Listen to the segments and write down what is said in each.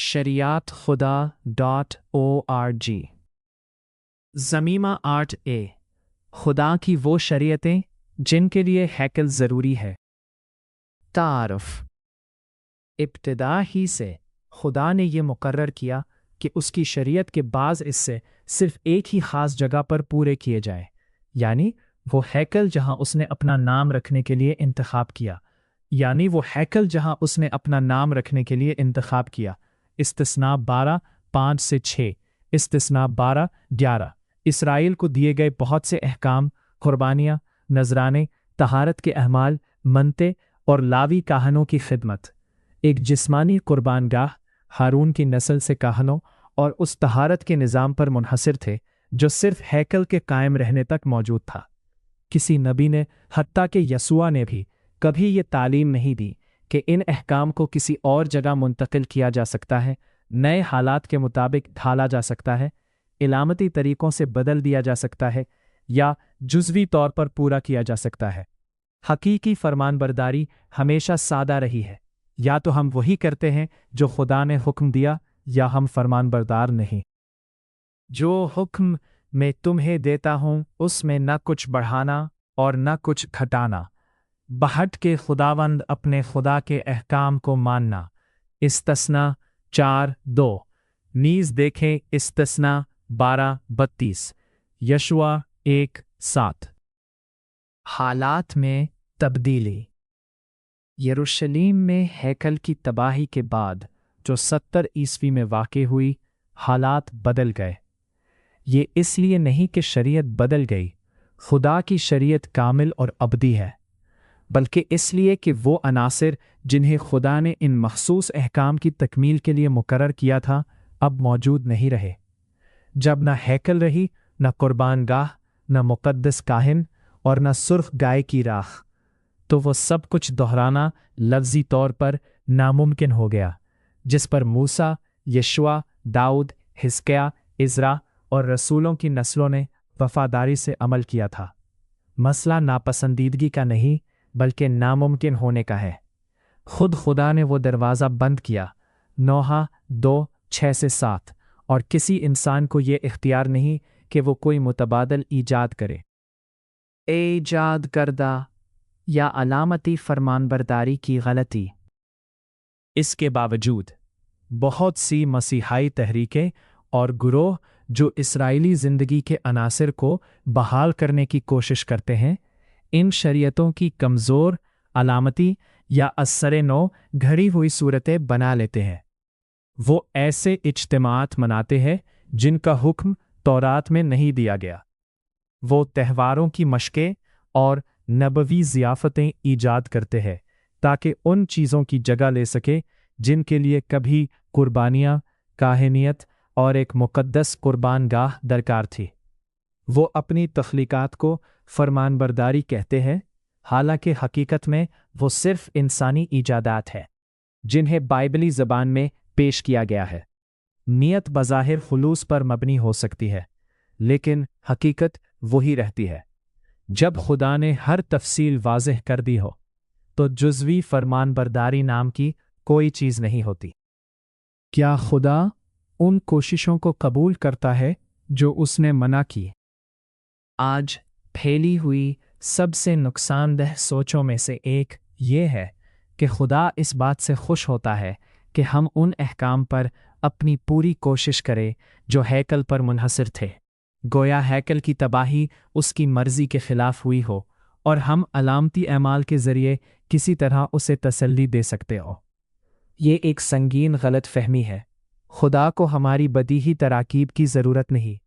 shariathuda.org। ज़मीमा 8a, खुदा की वो शरीयतें जिनके लिए हैकल ज़रूरी है। तारफ़। इब्तिदा ही से खुदा ने ये मुकर्रर किया कि उसकी शरीयत के बाज़ हिस्से सिर्फ एक ही ख़ास जगह पर पूरे किए जाएं, यानी वो हैकल जहां उसने अपना नाम रखने के लिए इंतखाब किया। इस्तिस्ना 12:5-6, इस्तिस्ना 12:11। इसराइल को दिए गए बहुत से अहकाम, कुर्बानियाँ, नजराने, तहारत के अहमाल, मनते और लावी काहनों की खिदमत, एक जिस्मानी कुर्बानगाह हारून की नस्ल से काहनों और उस तहारत के निज़ाम पर मुनहसर थे जो सिर्फ हैकल के कायम रहने तक मौजूद था। किसी नबी ने, हत्ता कि यसुआ ने भी कभी ये तालीम नहीं दी कि इन अहकाम को किसी और जगह मुंतकिल किया जा सकता है, नए हालात के मुताबिक ढाला जा सकता है, इलामती तरीक़ों से बदल दिया जा सकता है या जुज़वी तौर पर पूरा किया जा सकता है। हकीकी फरमानबरदारी हमेशा सादा रही है, या तो हम वही करते हैं जो खुदा ने हुक्म दिया या हम फरमानबरदार नहीं। जो हुक्म मैं तुम्हें देता हूँ उसमें न कुछ बढ़ाना और न कुछ घटाना, बहट के खुदावंद अपने खुदा के अहकाम को मानना। इस्तिस्ना 4:2। नीज़ देखें इस्तिस्ना 12:32, यशुआ 1:7। हालात में तब्दीली। यरूशलेम में हैकल की तबाही के बाद जो 70 ईस्वी में वाक़ई हुई, हालात बदल गए। ये इसलिए नहीं कि शरीयत बदल गई, खुदा की शरीयत कामिल और अबदी है, बल्कि इसलिए कि वो अनासिर जिन्हें खुदा ने इन मखसूस अहकाम की तकमील के लिए मुकर्रर किया था अब मौजूद नहीं रहे। जब न हैकल रही, न कुर्बानगाह, न मुक़द्दस काहिन और न सुर्ख गाय की राख, तो वो सब कुछ दोहराना लफ्ज़ी तौर पर नामुमकिन हो गया जिस पर मूसा, यशुआ, दाऊद, हिजकिय्याह, इज़रा और रसूलों की नस्लों ने वफ़ादारी से अमल किया था। मसला नापसंदीदगी का नहीं बल्कि नामुमकिन होने का है। खुद खुदा ने वो दरवाज़ा बंद किया, नोहा 2:6-7, और किसी इंसान को ये इख्तियार नहीं कि वो कोई मुतबादल ईजाद करे। ईजाद करदा या अलामती फरमानबरदारी की गलती। इसके बावजूद बहुत सी मसीहाई तहरीकें और गुरोह जो इसराइली ज़िंदगी के अनासिर को बहाल करने की कोशिश करते हैं, इन शरीयतों की कमज़ोर, अलामती या असर-ए-नौ घड़ी हुई सूरतें बना लेते हैं। वो ऐसे इज्तिमात मनाते हैं जिनका हुक्म तौरात में नहीं दिया गया। वो त्यौहारों की मशक़ें और नबवी ज़ियाफ़तें ईजाद करते हैं ताकि उन चीज़ों की जगह ले सके जिनके लिए कभी कुर्बानियाँ, काहनियत और एक मुक़द्दस कुर्बानगाह दरकार थी। वो अपनी तख्लीक़ात को फरमानबरदारी कहते हैं, हालांकि हकीकत में वो सिर्फ इंसानी ईजादात है जिन्हें बाइबली ज़बान में पेश किया गया है। नियत बज़ाहिर खुलूस पर मबनी हो सकती है, लेकिन हकीकत वही रहती है। जब खुदा ने हर तफसील वाज़ेह कर दी हो तो जुज़वी फरमानबरदारी नाम की कोई चीज़ नहीं होती। क्या खुदा उन कोशिशों को कबूल करता है जो उसने मना की? आज फैली हुई सबसे नुकसानदेह सोचों में से एक ये है कि खुदा इस बात से खुश होता है कि हम उन अहकाम पर अपनी पूरी कोशिश करें जो हैकल पर मुनहसर थे, गोया हैकल की तबाही उसकी मर्ज़ी के ख़िलाफ़ हुई हो और हम अलामती अमाल के ज़रिए किसी तरह उसे तसल्ली दे सकते हो। ये एक संगीन गलत फहमी है। खुदा को हमारी बदीही तराकीब की ज़रूरत नहीं,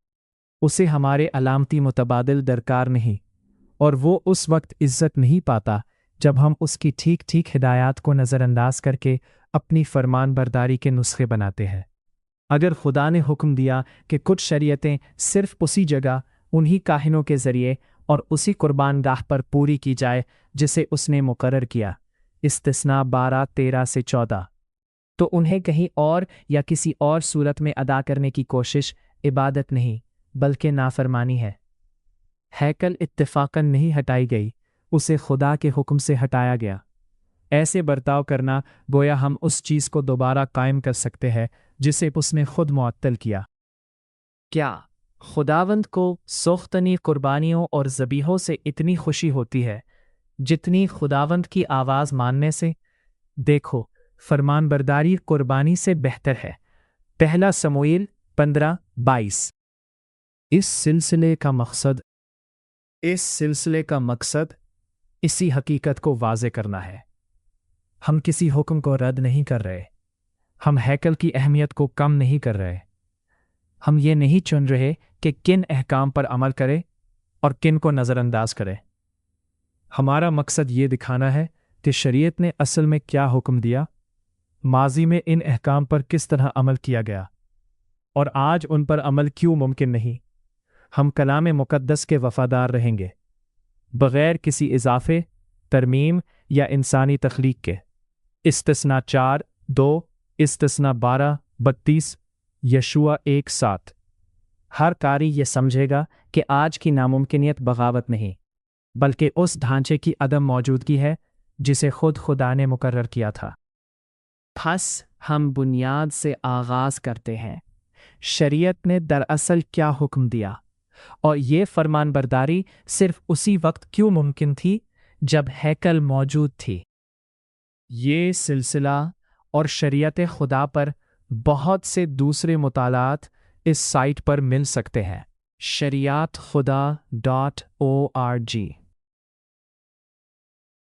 उसे हमारे अलामती मुतबादिल दरकार नहीं, और वो उस वक्त इज़्ज़त नहीं पाता जब हम उसकी ठीक ठीक हिदायत को नज़रअंदाज करके अपनी फरमानबरदारी के नुस्खे बनाते हैं। अगर खुदा ने हुक्म दिया कि कुछ शरीयतें सिर्फ उसी जगह, उन्हीं काहिनों के ज़रिए और उसी कुर्बानगाह पर पूरी की जाए जिसे उसने मुकर्रर किया, इस्तिस्ना 12:13-14, तो उन्हें कहीं और या किसी और सूरत में अदा करने की कोशिश इबादत नहीं बल्कि नाफरमानी है। हैकल इत्तिफाकन नहीं हटाई गई, उसे खुदा के हुक्म से हटाया गया। ایسے برتاؤ کرنا گویا ہم اس چیز کو دوبارہ قائم کر سکتے ہیں جسے اس نے خود معطل کیا۔ کیا خداوند کو سوختنی قربانیوں اور ذبیحوں سے اتنی خوشی ہوتی ہے جتنی خداوند کی آواز ماننے سے؟ دیکھو، فرمان برداری قربانی سے بہتر ہے۔ پہلا سموئیل 15:22۔ اس سلسلے کا مقصد اسی حقیقت کو واضح کرنا ہے۔ ہم کسی حکم کو رد نہیں کر رہے، ہم ہیکل کی اہمیت کو کم نہیں کر رہے، ہم یہ نہیں چن رہے کہ کن احکام پر عمل کرے اور کن کو نظر انداز کرے۔ ہمارا مقصد یہ دکھانا ہے کہ شریعت نے اصل میں کیا حکم دیا، ماضی میں ان احکام پر کس طرح عمل کیا گیا، اور آج ان پر عمل کیوں ممکن نہیں۔ ہم کلام مقدس کے وفادار رہیں گے، بغیر کسی اضافے، ترمیم یا انسانی تخلیق کے۔ استثنا 4:2، استثنا 12:32، یشوع 1:7۔ ہر قاری یہ سمجھے گا کہ آج کی ناممکنیت بغاوت نہیں، بلکہ اس ڈھانچے کی عدم موجودگی ہے جسے خود خدا نے مقرر کیا تھا۔ پس ہم بنیاد سے آغاز کرتے ہیں۔ شریعت نے دراصل کیا حکم دیا، اور یہ فرمان برداری صرف اسی وقت کیوں ممکن تھی جب ہیکل موجود تھی؟ یہ سلسلہ اور شریعت خدا پر بہت سے دوسرے مطالعات اس سائٹ پر مل سکتے ہیں، شریعت خدا.org۔